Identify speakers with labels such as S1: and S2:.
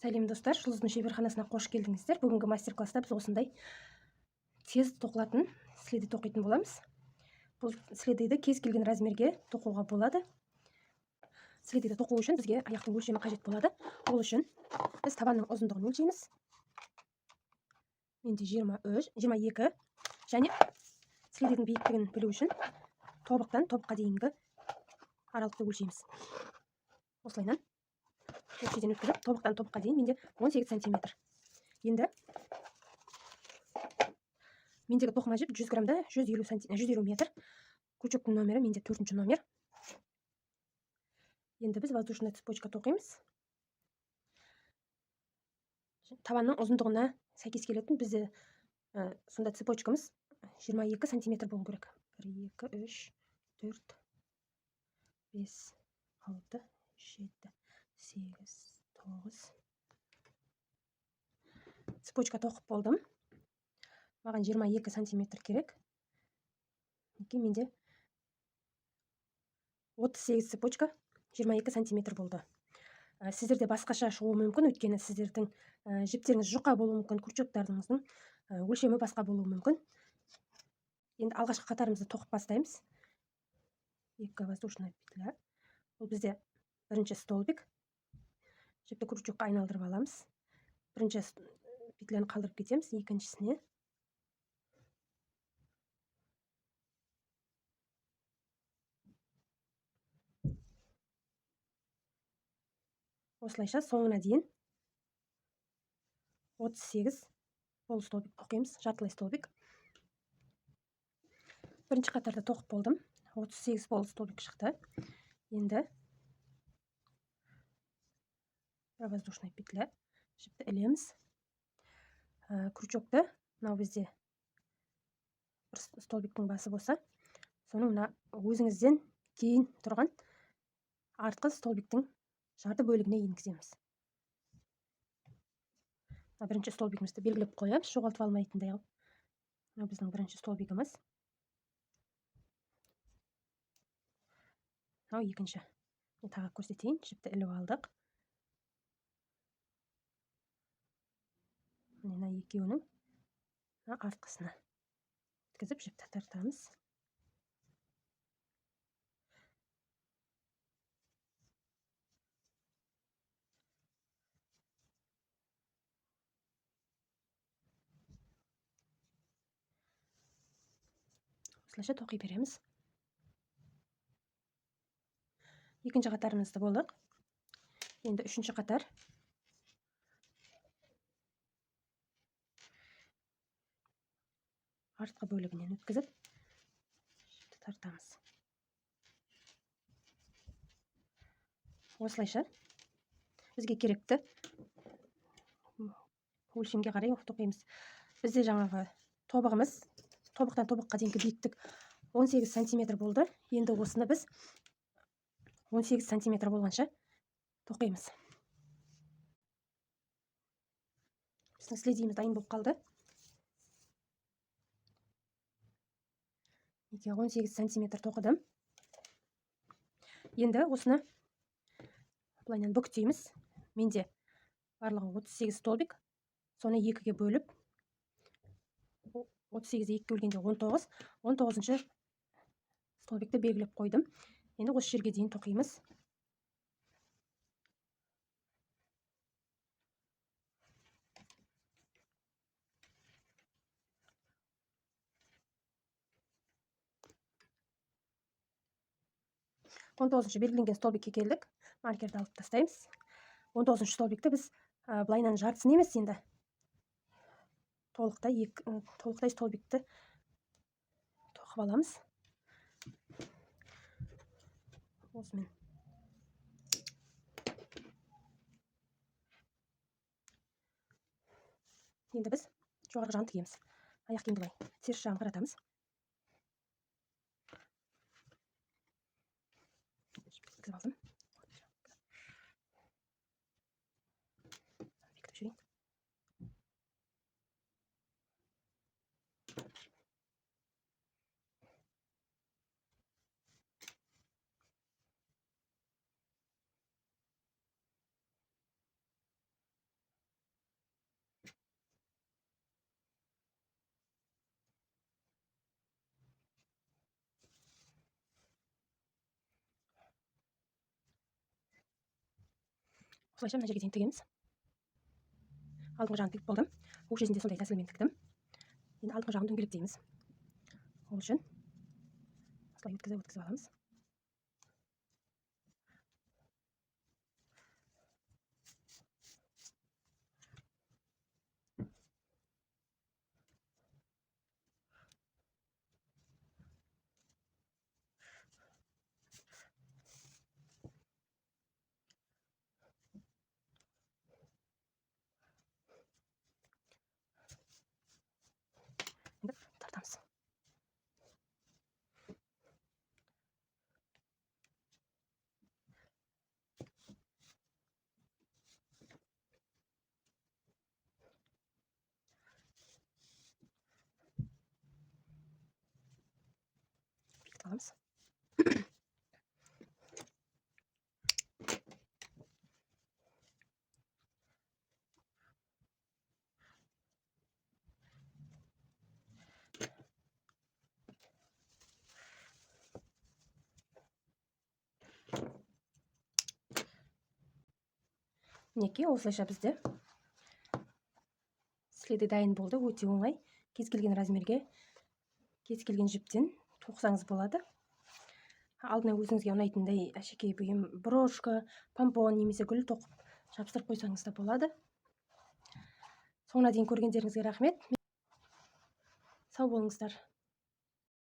S1: Сәлем достар, жұлдыздың шеберханасына қош келдіңіздер. Бүгінгі мастер-класста біз осындай тез тоқылатын следі тоқитын боламыз. Бұл следіді кез келген размерге тоқуға болады. Следіді тоқу үшін бізге аяқтың өлшемі қажет болады. Ол үшін біз табанның ұзындығын өлшейміз. Менде 22 және следідің биіктігін білу үшін тобықтан тобыққа дейінгі аралықты өлшейміз. Осылайынан өлшеуден өткізіп, тобықтан тобыққа дейін менде 18 сантиметр. Енді мендегі тоқыма жіп 100 грамда 150 метр. Крючоктың номері менде 4-ші номер. Енді біз воздушная цепочка тоқимыз. Табанның ұзындығына сәйкес келетін бізде сонда цепочкамыз 22 сантиметр болу керек. 1, 2, 3, 4, 5, 6, 7, 8, 9. Цепочка тоқып болдым. Маған 22 сантиметр керек. Менде 38 цепочка 22 сантиметр болды. Сіздерде басқаша шығуы мүмкін, өйткені сіздердің жіптеріңіз жұқа болуы мүмкін, крючоктарыңыздың өлшемі басқа болуы мүмкін. Енді алғашқы қатарымызды тоқып бастаймыз. 2 воздушная петля. Бұл бізде бірінші столбик. Жіпті крючокқа айналдырып аламыз. Бірінші петляны қалдырып кетеміз, екіншісіне. Осылайша соңына дейін 38 пол столбик тоқимыз, жартылай столбик. Бірінші қатарда тоқып болдым. 38 пол столбик шықты. Енді воздушная петля. Жіпті ілеміз. Крючокты, мынау бізде бір столбиктің басы болса, соны мына өзіңізден кейін тұрған артқы столбиктің жарты бөлігіне енгіземіз. Бірінші столбигімізді белгілеп қоямыз, жоғалтып алмайтындай қылып. Мынау біздің бірінші столбигіміз. Мынау екінші. Тағы көрсетейін, жіпті іліп алдық. Мына екеуінің артқысына өткізіп жіпті тартамыз. Осылайша тоқи береміз. Екінші қатарымызды болдық. Енді үшінші қатар. Артқы бөлігінен өткізіп тартамыз. Осылайша бізге керекті өлшемге қарай тоқимыз. Бізде жаңағы тобығымыз, тобықтан тобыққа дейінгі биіктік 18 сантиметр болды. Енді осыны біз 18 сантиметр болғанша тоқимыз. Біздің следіміз дайын болып қалды. 18 сантиметр тоқыдым. Енді осыны былайынан бүктейміз. Менде барлығы 38 столбик. Соны 2-ге бөліп, 38-ді 2-ге бөлгенде 19. 19-шы столбикті белгілеп қойдым. Енді осы жерге дейін тоқимыз. Он 19-шы белгіленген столбикке келдік. Маркерді алып тастаймыз. 19-шы столбикті біз былайынан жартысын емес, енді толықтай столбикті тоқып аламыз. Осымен. Енді біз жоғарғы жағын тігеміз. Аяқ киімді былай теріс жағын қаратамыз. Тігіп алдым. Бекітіп жүрейін. осылайша мына жерге дейін тігеміз. Алдыңғы жағын тігіп болдым. Өкшесін де сондай тәсілмен тіктім. Енді алдыңғы жағын дөңгелектейміз. Ол үшін осылай өткізіп аламыз. Енді тартамыз. Бекітіп аламыз. Мінекей, осылайша бізде слеті дайын болды. Өте оңай. Кез келген размерге, кез келген жіптен тоқсаңыз болады. Алдына өзіңізге ұнайтындай әшекей бұйым, брошка, помпон немесе гүл тоқып жабыстырып қойсаңыз да болады. Соңына дейін көргендеріңізге рахмет. Сау болыңыздар.